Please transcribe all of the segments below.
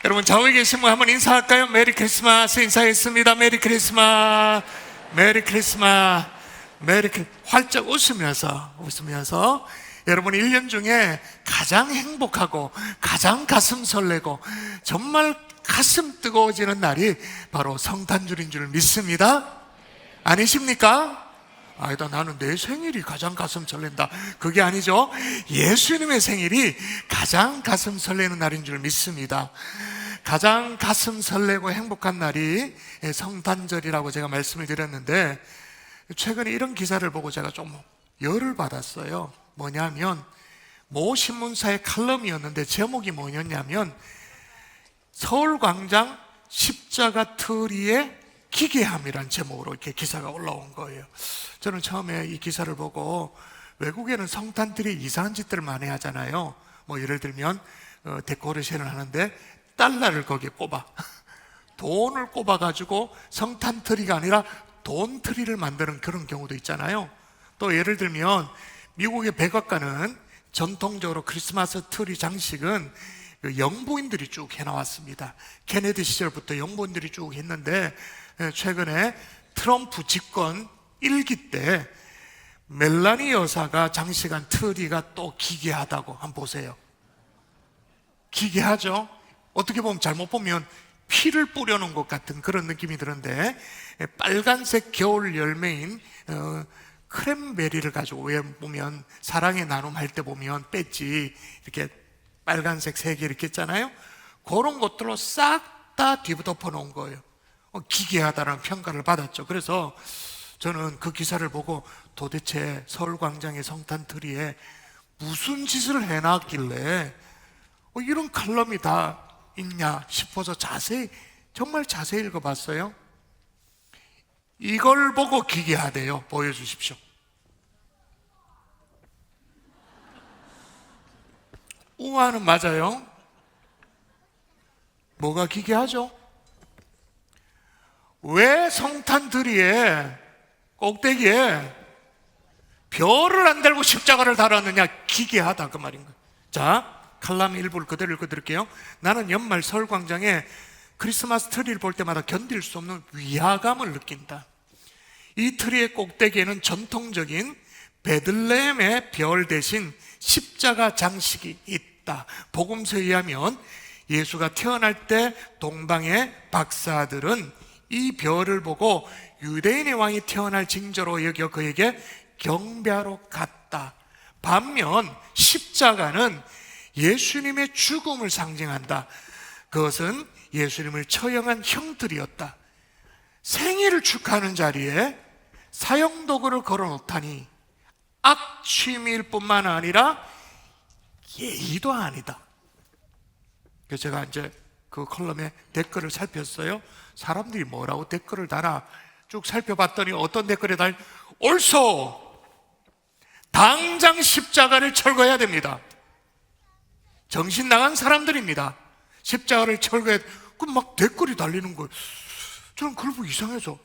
여러분 좌우에 계신 분 한번 인사할까요? 메리 크리스마스 인사했습니다. 메리 크리스마스, 메리 크리스마스, 활짝 웃으면서 여러분 1년 중에 가장 행복하고 가장 가슴 설레고 정말 가슴 뜨거워지는 날이 바로 성탄절인 줄 믿습니다. 아니십니까? 아니다, 나는 내 생일이 가장 가슴 설렌다. 그게 아니죠. 예수님의 생일이 가장 가슴 설레는 날인 줄 믿습니다. 가장 가슴 설레고 행복한 날이 성탄절이라고 제가 말씀을 드렸는데, 최근에 이런 기사를 보고 제가 좀 열을 받았어요. 뭐냐면 모 신문사의 칼럼이었는데 제목이 뭐였냐면 서울광장 십자가 트리의 기괴함이란 제목으로 이렇게 기사가 올라온 거예요. 저는 처음에 이 기사를 보고, 외국에는 성탄트리 이상한 짓들을 많이 하잖아요. 뭐 예를 들면 데코레이션을 하는데 달러를 거기에 꼽아 돈을 꼽아가지고 성탄트리가 아니라 돈트리를 만드는 그런 경우도 있잖아요. 또 예를 들면 미국의 백악관은 전통적으로 크리스마스 트리 장식은 영부인들이 쭉 해나왔습니다. 케네디 시절부터 영부인들이 쭉 했는데, 최근에 트럼프 집권 1기 때 멜라니 여사가 장식한 트리가 또 기괴하다고 한번 보세요. 기괴하죠? 어떻게 보면 잘못 보면 피를 뿌려놓은 것 같은 그런 느낌이 드는데, 빨간색 겨울 열매인 크랜베리를 가지고, 왜 보면 사랑의 나눔 할 때 보면 배지 이렇게 빨간색 3개 이렇게 있잖아요. 그런 것들로 싹 다 뒤덮어 놓은 거예요. 기괴하다는 평가를 받았죠. 그래서 저는 그 기사를 보고 도대체 서울광장의 성탄트리에 무슨 짓을 해놨길래 이런 칼럼이 다 있냐 싶어서 정말 자세히 읽어봤어요. 이걸 보고 기괴하대요. 보여주십시오. 우아는 맞아요. 뭐가 기괴하죠? 왜 성탄트리에 꼭대기에 별을 안 달고 십자가를 달았느냐? 기괴하다 그 말인 거예요. 자, 칼럼 일부를 그대로 읽어드릴게요. 나는 연말 서울광장에 크리스마스 트리를 볼 때마다 견딜 수 없는 위화감을 느낀다. 이 트리의 꼭대기에는 전통적인 베들레헴의 별 대신 십자가 장식이 있다. 복음서에 의하면 예수가 태어날 때 동방의 박사들은 이 별을 보고 유대인의 왕이 태어날 징조로 여겨 그에게 경배하러 갔다. 반면 십자가는 예수님의 죽음을 상징한다. 그것은 예수님을 처형한 형들이었다. 생일을 축하하는 자리에 사형도구를 걸어놓다니 악취미일 뿐만 아니라 예의도 아니다. 그래서 제가 이제 그 컬럼에 댓글을 살폈어요. 사람들이 뭐라고 댓글을 달아 쭉 살펴봤더니 어떤 댓글이 달려? 옳소! 당장 십자가를 철거해야 됩니다. 정신 나간 사람들입니다. 십자가를 철거해야 돼. 그럼 막 댓글이 달리는 거예요. 저는 그걸 보고 이상해서,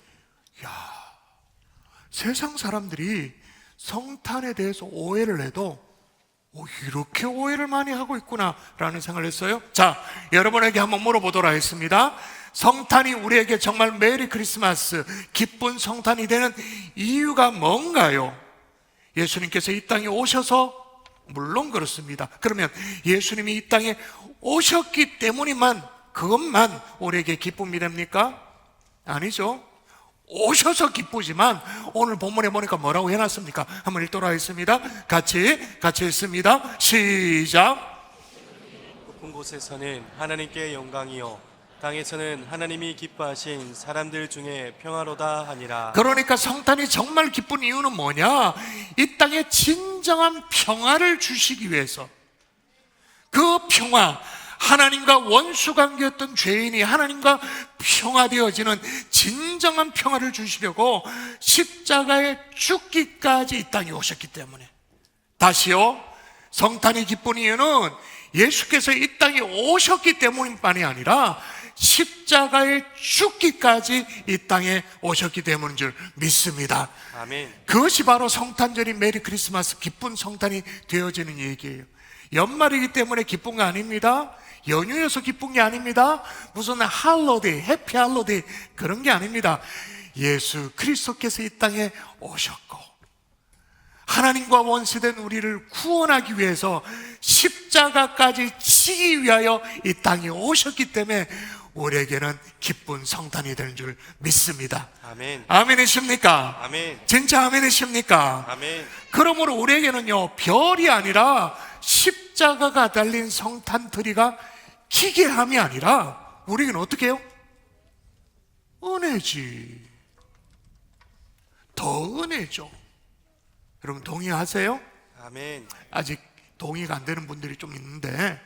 세상 사람들이 성탄에 대해서 오해를 해도 이렇게 오해를 많이 하고 있구나 라는 생각을 했어요. 자, 여러분에게 한번 물어보도록 하겠습니다. 성탄이 우리에게 정말 메리 크리스마스, 기쁜 성탄이 되는 이유가 뭔가요? 예수님께서 이 땅에 오셔서? 물론 그렇습니다. 그러면 예수님이 이 땅에 오셨기 때문이만, 그것만 우리에게 기쁨이 됩니까? 아니죠. 오셔서 기쁘지만 오늘 본문에 보니까 뭐라고 해놨습니까? 한번 읽도록 하겠습니다. 같이 읽습니다. 시작. 높은 곳에서는 하나님께 영광이요 땅에서는 하나님이 기뻐하신 사람들 중에 평화로다 하니라. 그러니까 성탄이 정말 기쁜 이유는 뭐냐? 이 땅에 진정한 평화를 주시기 위해서. 그 평화, 하나님과 원수관계였던 죄인이 하나님과 평화되어지는 진정한 평화를 주시려고 십자가에 죽기까지 이 땅에 오셨기 때문에. 다시요, 성탄이 기쁜 이유는 예수께서 이 땅에 오셨기 때문만이 아니라 십자가에 죽기까지 이 땅에 오셨기 때문인 줄 믿습니다. 아멘. 그것이 바로 성탄절이 메리 크리스마스, 기쁜 성탄이 되어지는 얘기예요. 연말이기 때문에 기쁜 거 아닙니다. 연휴여서 기쁜 게 아닙니다. 무슨 할로데이, 해피 할로데이 그런 게 아닙니다. 예수 그리스도께서 이 땅에 오셨고 하나님과 원수된 우리를 구원하기 위해서 십자가까지 지기 위하여 이 땅에 오셨기 때문에 우리에게는 기쁜 성탄이 되는 줄 믿습니다. 아멘. 아멘이십니까? 아멘. 진짜 아멘이십니까? 아멘. 그러므로 우리에게는요, 별이 아니라 십자가가 달린 성탄 트리가 기괴함이 아니라 우리에게는 어떻게 해요? 은혜지. 더 은혜죠. 여러분 동의하세요? 아멘. 아직 동의가 안 되는 분들이 좀 있는데,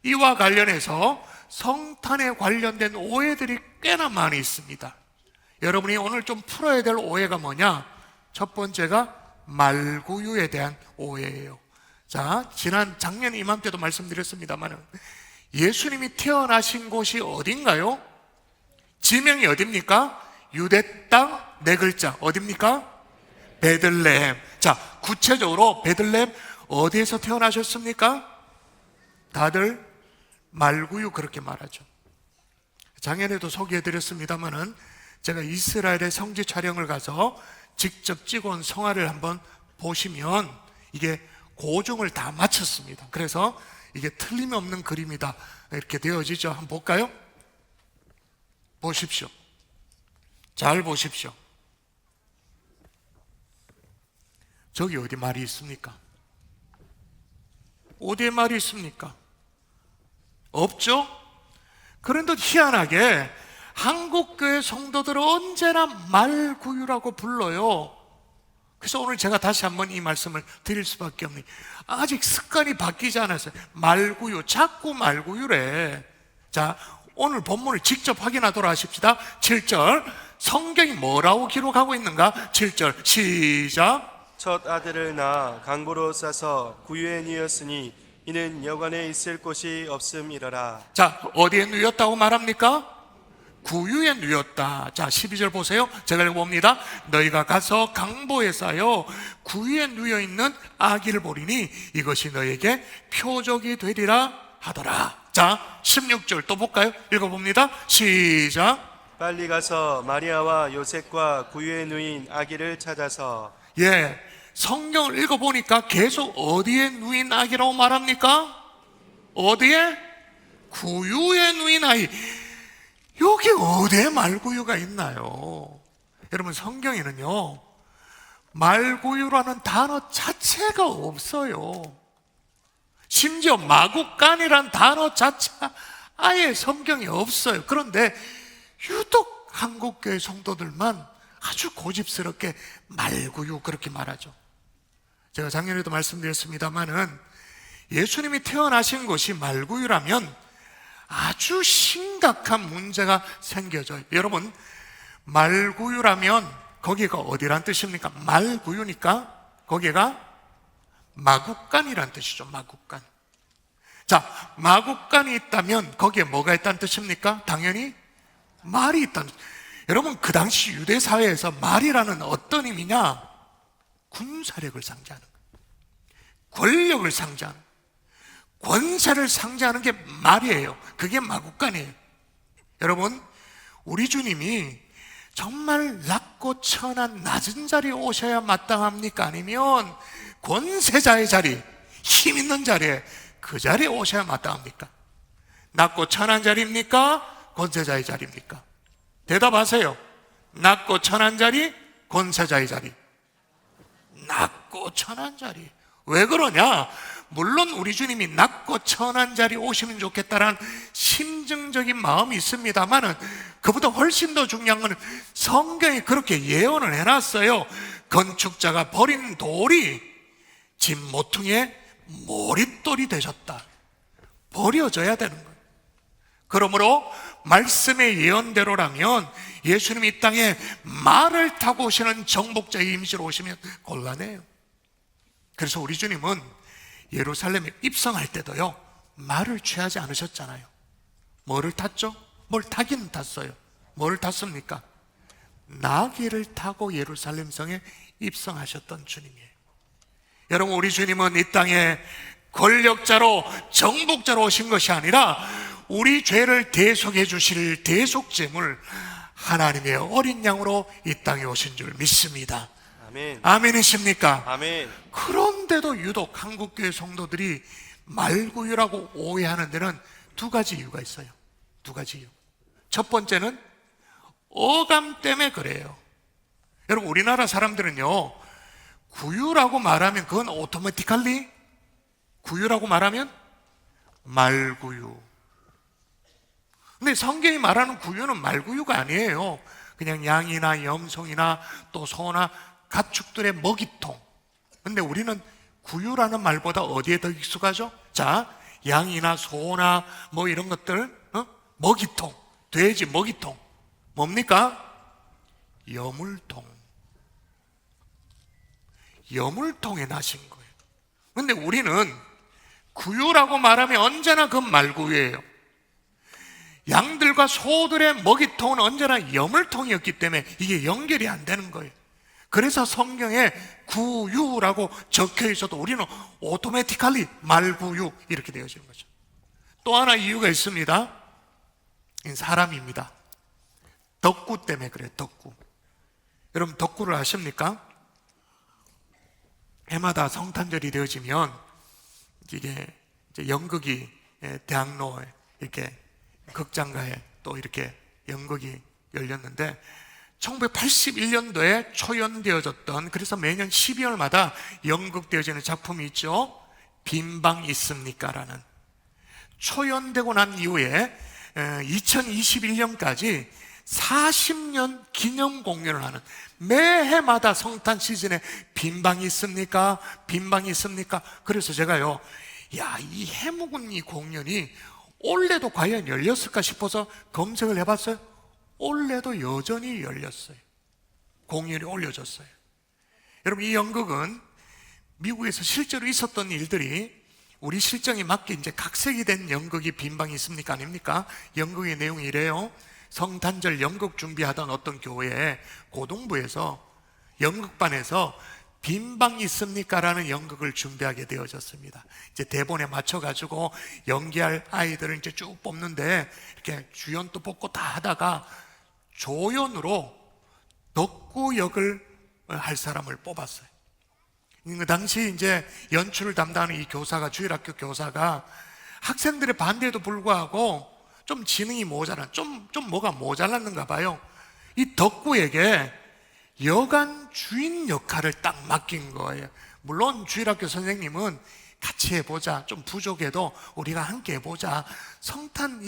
이와 관련해서 성탄에 관련된 오해들이 꽤나 많이 있습니다. 여러분이 오늘 좀 풀어야 될 오해가 뭐냐? 첫 번째가 말구유에 대한 오해예요. 자, 작년 이맘때도 말씀드렸습니다만 예수님이 태어나신 곳이 어딘가요? 지명이 어딥니까? 유대 땅 네 글자 어딥니까? 베들레헴. 자, 구체적으로 베들레헴 어디에서 태어나셨습니까? 다들 말구유 그렇게 말하죠. 작년에도 소개해드렸습니다만은 제가 이스라엘의 성지 촬영을 가서 직접 찍어온 성화를 한번 보시면 이게 고증을 다 마쳤습니다. 그래서 이게 틀림없는 그림이다 이렇게 되어지죠. 한번 볼까요? 보십시오. 잘 보십시오. 저기 어디 말이 있습니까? 어디에 말이 있습니까? 없죠? 그런데 희한하게 한국교회 성도들은 언제나 말구유라고 불러요. 그래서 오늘 제가 다시 한번 이 말씀을 드릴 수밖에 없는, 아직 습관이 바뀌지 않았어요. 말구유, 자꾸 말구유래. 자, 오늘 본문을 직접 확인하도록 하십시다. 7절, 성경이 뭐라고 기록하고 있는가? 7절 시작. 첫 아들을 낳아 강보로 싸서 구유에 누였으니 이는 여관에 있을 곳이 없음이러라. 자, 어디에 누였다고 말합니까? 구유에 누였다. 자, 12절 보세요. 제가 읽어봅니다. 너희가 가서 강보에 쌓여 구유에 누여있는 아기를 보리니 이것이 너희에게 표적이 되리라 하더라. 자, 16절 또 볼까요? 읽어봅니다. 시작. 빨리 가서 마리아와 요셉과 구유에 누인 아기를 찾아서. 예, 성경을 읽어보니까 계속 어디에 누인 아기라고 말합니까? 어디에? 구유에 누인 아이. 여기 어디에 말구유가 있나요? 여러분, 성경에는요 말구유라는 단어 자체가 없어요. 심지어 마구간이란 단어 자체가 아예 성경에 없어요. 그런데 유독 한국교회 성도들만 아주 고집스럽게 말구유 그렇게 말하죠. 제가 작년에도 말씀드렸습니다마는 예수님이 태어나신 곳이 말구유라면 아주 심각한 문제가 생겨져요. 여러분, 말구유라면 거기가 어디란 뜻입니까? 말구유니까 거기가 마구간이란 뜻이죠. 마구간. 자, 마구간이 있다면 거기에 뭐가 있다는 뜻입니까? 당연히 말이 있다는 뜻. 여러분, 그 당시 유대 사회에서 말이라는 어떤 의미냐? 군사력을 상징하는 거예요. 권력을 상징하는 거예요. 권세를 상징하는 게 말이에요. 그게 마구간이에요. 여러분, 우리 주님이 정말 낮고 천한 낮은 자리에 오셔야 마땅합니까? 아니면 권세자의 자리, 힘 있는 자리에 그 자리에 오셔야 마땅합니까? 낮고 천한 자리입니까? 권세자의 자리입니까? 대답하세요. 낮고 천한 자리, 권세자의 자리. 낮고 천한 자리. 왜 그러냐? 물론 우리 주님이 낮고 천한 자리에 오시면 좋겠다라는 심증적인 마음이 있습니다만은 그보다 훨씬 더 중요한 것은 성경이 그렇게 예언을 해놨어요. 건축자가 버린 돌이 집 모퉁이에 머릿돌이 되셨다. 버려져야 되는 거예요. 그러므로 말씀의 예언대로라면 예수님이 이 땅에 말을 타고 오시는 정복자의 이미지로 오시면 곤란해요. 그래서 우리 주님은 예루살렘에 입성할 때도요 말을 취하지 않으셨잖아요. 뭐를 탔죠? 뭘 타기는 탔어요. 뭐를 탔습니까? 나귀를 타고 예루살렘 성에 입성하셨던 주님이에요. 여러분, 우리 주님은 이 땅에 권력자로 정복자로 오신 것이 아니라 우리 죄를 대속해 주실 대속제물 하나님의 어린 양으로 이 땅에 오신 줄 믿습니다. 아멘. 아멘이십니까? 아멘. 그런데도 유독 한국교회 성도들이 말구유라고 오해하는 데는 두 가지 이유가 있어요. 두 가지 이유. 첫 번째는 어감 때문에 그래요. 여러분, 우리나라 사람들은요, 구유라고 말하면 그건 오토매티컬리 구유라고 말하면 말구유. 근데 성경이 말하는 구유는 말구유가 아니에요. 그냥 양이나 염소나 또 소나 가축들의 먹이통. 근데 우리는 구유라는 말보다 어디에 더 익숙하죠? 자, 양이나 소나 뭐 이런 것들, 먹이통, 돼지 먹이통. 뭡니까? 여물통. 여물통에 나신 거예요. 근데 우리는 구유라고 말하면 언제나 그 말구유예요. 양들과 소들의 먹이통은 언제나 여물통이었기 때문에 이게 연결이 안 되는 거예요. 그래서 성경에 구유라고 적혀 있어도 우리는 오토매티컬리 말구유 이렇게 되어지는 거죠. 또 하나 이유가 있습니다. 사람입니다. 덕구 때문에 그래요. 덕구. 여러분, 덕구를 아십니까? 해마다 성탄절이 되어지면 이게 이제 연극이 대학로에 이렇게 극장가에 또 이렇게 연극이 열렸는데 1981년도에 초연되어졌던, 그래서 매년 12월마다 연극되어지는 작품이 있죠. 빈방 있습니까? 라는. 초연되고 난 이후에 2021년까지 40년 기념 공연을 하는, 매해마다 성탄 시즌에 빈방이 있습니까? 빈방이 있습니까? 그래서 제가요, 이 해묵은 이 공연이 올해도 과연 열렸을까 싶어서 검색을 해봤어요. 올해도 여전히 열렸어요. 공연이 올려졌어요. 여러분, 이 연극은 미국에서 실제로 있었던 일들이 우리 실정에 맞게 이제 각색이 된 연극이 빈방이 있습니까? 아닙니까? 연극의 내용이 이래요. 성탄절 연극 준비하던 어떤 교회에 고등부에서 연극반에서 빈방 있습니까? 라는 연극을 준비하게 되어졌습니다. 이제 대본에 맞춰가지고 연기할 아이들을 이제 쭉 뽑는데 이렇게 주연도 뽑고 다 하다가 조연으로 덕구 역을 할 사람을 뽑았어요. 그 당시 이제 연출을 담당하는 이 교사가, 주일학교 교사가 학생들의 반대에도 불구하고 좀 지능이 모자란, 좀 뭐가 모자랐는가 봐요. 이 덕구에게 여관 주인 역할을 딱 맡긴 거예요. 물론 주일학교 선생님은 같이 해보자, 좀 부족해도 우리가 함께 해보자, 성탄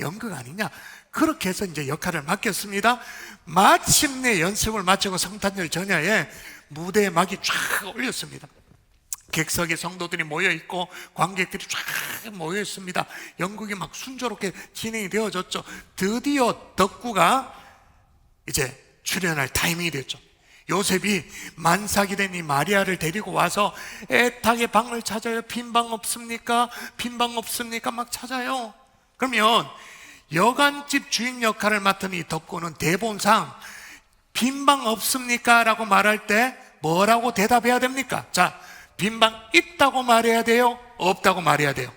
연극 아니냐, 그렇게 해서 이제 역할을 맡겼습니다. 마침내 연습을 마치고 성탄절 전야에 무대에 막이 쫙 올렸습니다. 객석에 성도들이 모여있고 관객들이 쫙 모여있습니다. 연극이 막 순조롭게 진행이 되어졌죠. 드디어 덕구가 이제 출연할 타이밍이 됐죠. 요셉이 만삭이 된 이 마리아를 데리고 와서 애타게 방을 찾아요. 빈방 없습니까? 빈방 없습니까? 막 찾아요. 그러면 여관집 주인 역할을 맡은 이 덕구는 대본상 빈방 없습니까? 라고 말할 때 뭐라고 대답해야 됩니까? 자, 빈방 있다고 말해야 돼요? 없다고 말해야 돼요?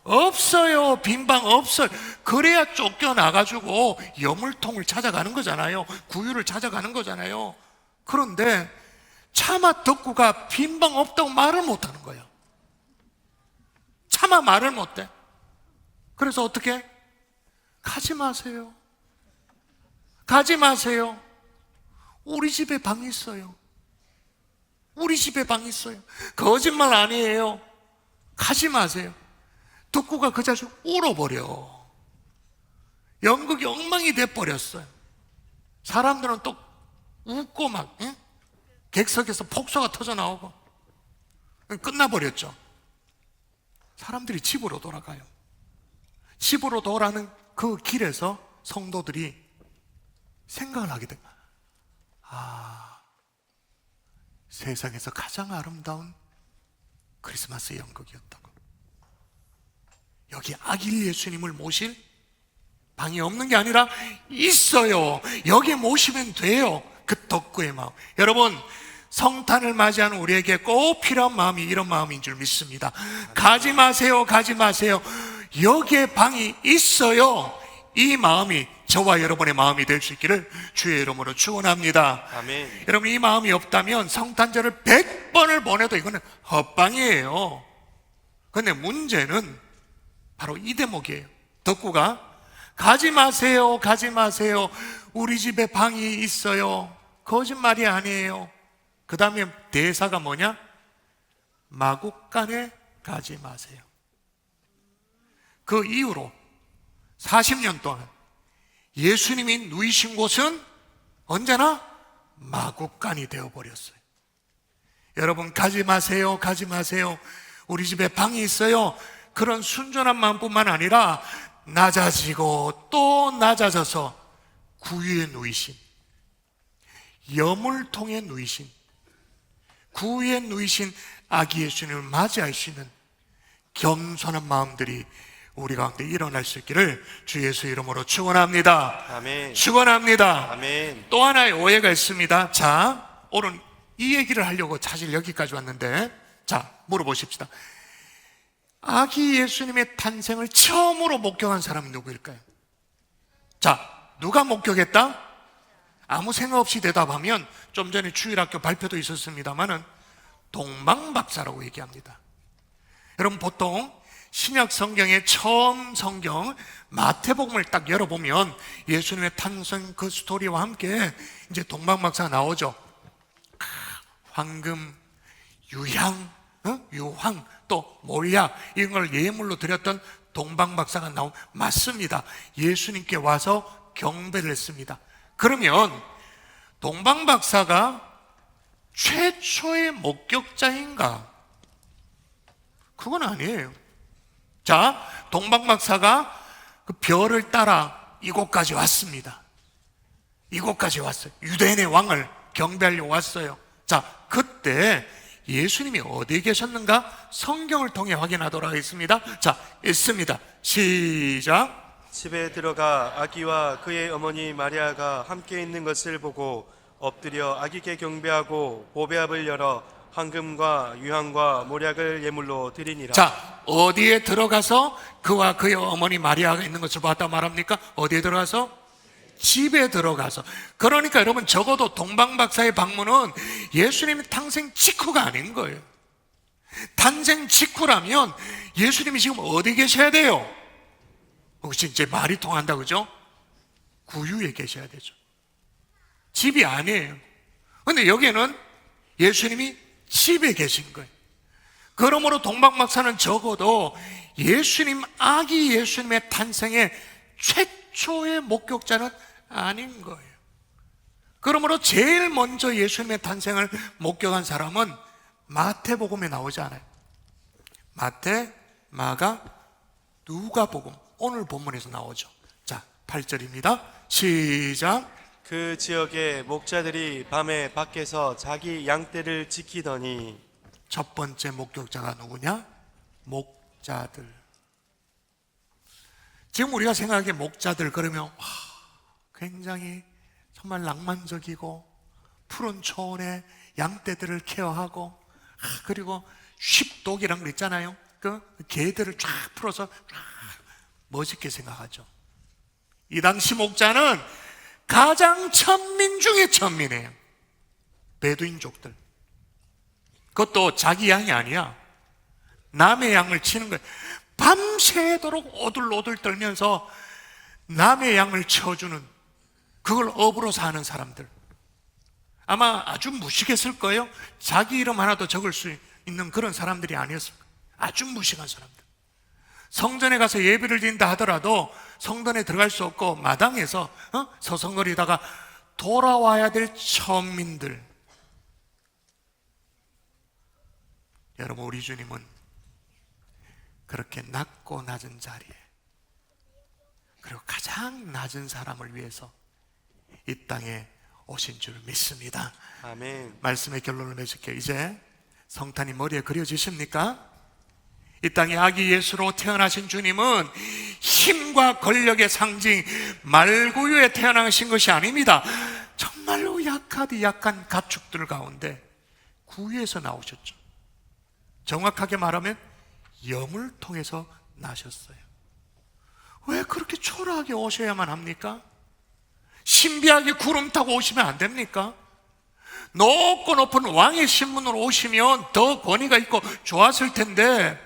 없어요. 빈방 없어요. 그래야 쫓겨나가지고 여물통을 찾아가는 거잖아요. 구유를 찾아가는 거잖아요. 그런데 차마 덕구가 빈방 없다고 말을 못하는 거예요. 차마 말을 못해. 그래서 어떻게? 가지 마세요. 가지 마세요. 우리 집에 방 있어요. 우리 집에 방 있어요. 거짓말 아니에요. 가지 마세요. 덕구가 그 자리에서 울어버려. 연극이 엉망이 돼버렸어요. 사람들은 또 웃고 막 객석에서 폭소가 터져나오고 끝나버렸죠. 사람들이 집으로 돌아가요. 집으로 돌아가는 그 길에서 성도들이 생각을 하게 돼요. 세상에서 가장 아름다운 크리스마스 연극이었다고. 여기 아길 예수님을 모실 방이 없는 게 아니라 있어요. 여기 모시면 돼요. 그 덕구의 마음. 여러분, 성탄을 맞이하는 우리에게 꼭 필요한 마음이 이런 마음인 줄 믿습니다. 가지 마세요, 가지 마세요. 여기에 방이 있어요. 이 마음이 저와 여러분의 마음이 될 수 있기를 주의 이름으로 축원합니다. 아멘. 여러분, 이 마음이 없다면 성탄절을 100번을 보내도 이거는 헛방이에요. 그런데 문제는 바로 이 대목이에요. 덕구가 가지 마세요, 가지 마세요. 우리 집에 방이 있어요. 거짓말이 아니에요. 그 다음에 대사가 뭐냐? 마국간에 가지 마세요. 그 이후로 40년 동안 예수님이 누이신 곳은 언제나 마국간이 되어버렸어요. 여러분, 가지 마세요, 가지 마세요. 우리 집에 방이 있어요. 그런 순전한 마음뿐만 아니라 낮아지고 또 낮아져서 구유에 누이신, 여물통에 누이신, 구유에 누이신 아기 예수님을 맞이할 수 있는 겸손한 마음들이 우리 가운데 일어날 수 있기를 주 예수 이름으로 축원합니다. 아멘. 축원합니다. 아멘. 또 하나의 오해가 있습니다. 자, 오늘 이 얘기를 하려고 사실 여기까지 왔는데, 자, 물어보십시다. 아기 예수님의 탄생을 처음으로 목격한 사람이 누구일까요? 자, 누가 목격했다? 아무 생각 없이 대답하면 좀 전에 주일학교 발표도 있었습니다만은 동방박사라고 얘기합니다. 여러분, 보통 신약 성경의 처음 성경 마태복음을 딱 열어보면 예수님의 탄생 그 스토리와 함께 이제 동방박사가 나오죠. 황금, 유향, 유황, 또 몰약, 이런 걸 예물로 드렸던 동방박사가 맞습니다. 예수님께 와서 경배를 했습니다. 그러면 동방박사가 최초의 목격자인가? 그건 아니에요. 자, 동방박사가 그 별을 따라 이곳까지 왔습니다. 이곳까지 왔어요. 유대인의 왕을 경배하려고 왔어요. 자, 그때 예수님이 어디에 계셨는가? 성경을 통해 확인하도록 하겠습니다. 자, 읽습니다. 시작. 집에 들어가 아기와 그의 어머니 마리아가 함께 있는 것을 보고 엎드려 아기께 경배하고 보배압을 열어 황금과 유향과 몰약을 예물로 드리니라. 자, 어디에 들어가서 그와 그의 어머니 마리아가 있는 것을 봤다 말합니까? 어디에 들어가서? 집에 들어가서. 그러니까 여러분, 적어도 동방박사의 방문은 예수님의 탄생 직후가 아닌 거예요. 탄생 직후라면 예수님이 지금 어디 계셔야 돼요? 혹시 이제 말이 통한다, 그죠? 구유에 계셔야 되죠. 집이 아니에요. 근데 여기는 예수님이 집에 계신 거예요. 그러므로 동방박사는 적어도 예수님, 아기 예수님의 탄생의 최초의 목격자는 아닌 거예요. 그러므로 제일 먼저 예수님의 탄생을 목격한 사람은 마태복음에 나오지 않아요. 마태, 마가, 누가복음, 오늘 본문에서 나오죠. 자, 8절입니다. 시작. 그 지역의 목자들이 밤에 밖에서 자기 양떼를 지키더니. 첫 번째 목격자가 누구냐? 목자들. 지금 우리가 생각하기에 목자들 그러면 굉장히 정말 낭만적이고 푸른 초원에 양떼들을 케어하고, 그리고 쉽독이란 거 있잖아요. 그 개들을 쫙 풀어서 쫙 멋있게 생각하죠. 이 당시 목자는 가장 천민 중에 천민이에요. 베두인족들. 그것도 자기 양이 아니야. 남의 양을 치는 거예요. 밤새도록 오들오들 떨면서 남의 양을 쳐주는, 그걸 업으로 사는 사람들. 아마 아주 무식했을 거예요. 자기 이름 하나도 적을 수 있는 그런 사람들이 아니었을 거예요. 아주 무식한 사람들. 성전에 가서 예배를 드린다 하더라도 성전에 들어갈 수 없고 마당에서 서성거리다가 돌아와야 될 천민들. 여러분, 우리 주님은 그렇게 낮고 낮은 자리에, 그리고 가장 낮은 사람을 위해서 이 땅에 오신 줄 믿습니다. 아멘. 말씀의 결론을 맺을게요. 이제 성탄이 머리에 그려지십니까? 이 땅에 아기 예수로 태어나신 주님은 힘과 권력의 상징, 말구유에 태어나신 것이 아닙니다. 정말로 약한 가축들 가운데 구유에서 나오셨죠. 정확하게 말하면 영을 통해서 나셨어요. 왜 그렇게 초라하게 오셔야만 합니까? 신비하게 구름 타고 오시면 안 됩니까? 높고 높은 왕의 신분으로 오시면 더 권위가 있고 좋았을 텐데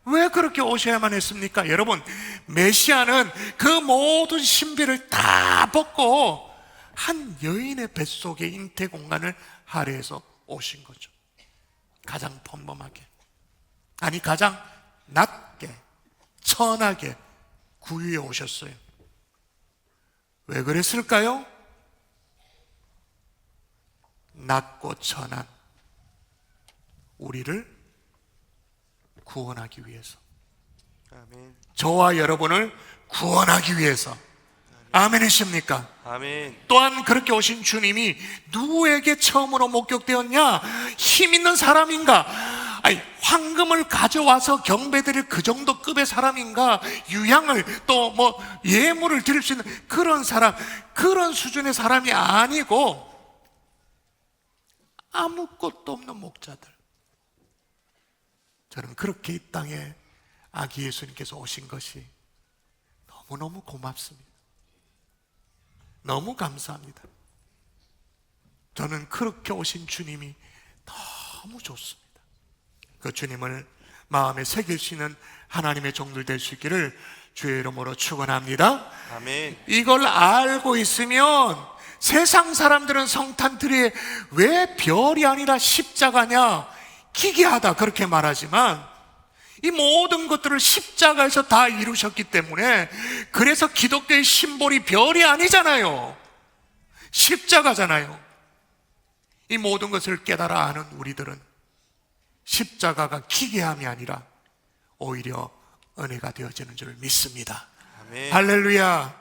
왜 그렇게 오셔야만 했습니까? 여러분, 메시아는 그 모든 신비를 다 벗고 한 여인의 뱃속에 잉태 공간을 할애해서 오신 거죠. 가장 평범하게, 아니 가장 낮게, 천하게 구유에 오셨어요. 왜 그랬을까요? 낮고 천한 우리를 구원하기 위해서, 아멘. 저와 여러분을 구원하기 위해서. 아멘이십니까? 아멘. 또한 그렇게 오신 주님이 누구에게 처음으로 목격되었냐? 힘 있는 사람인가? 아니, 황금을 가져와서 경배드릴 그 정도 급의 사람인가? 유향을 또 뭐 예물을 드릴 수 있는 그런 사람, 그런 수준의 사람이 아니고 아무것도 없는 목자들. 저는 그렇게 이 땅에 아기 예수님께서 오신 것이 너무너무 고맙습니다. 너무 감사합니다. 저는 그렇게 오신 주님이 너무 좋습니다. 그 주님을 마음에 새길 수 있는 하나님의 종들 될 수 있기를 주의 이름으로 축원합니다. 아멘. 이걸 알고 있으면 세상 사람들은 성탄트리에 왜 별이 아니라 십자가냐 기괴하다 그렇게 말하지만 이 모든 것들을 십자가에서 다 이루셨기 때문에, 그래서 기독교의 심볼이 별이 아니잖아요. 십자가잖아요. 이 모든 것을 깨달아 아는 우리들은 십자가가 기괴함이 아니라 오히려 은혜가 되어지는 줄 믿습니다. 아멘. 할렐루야.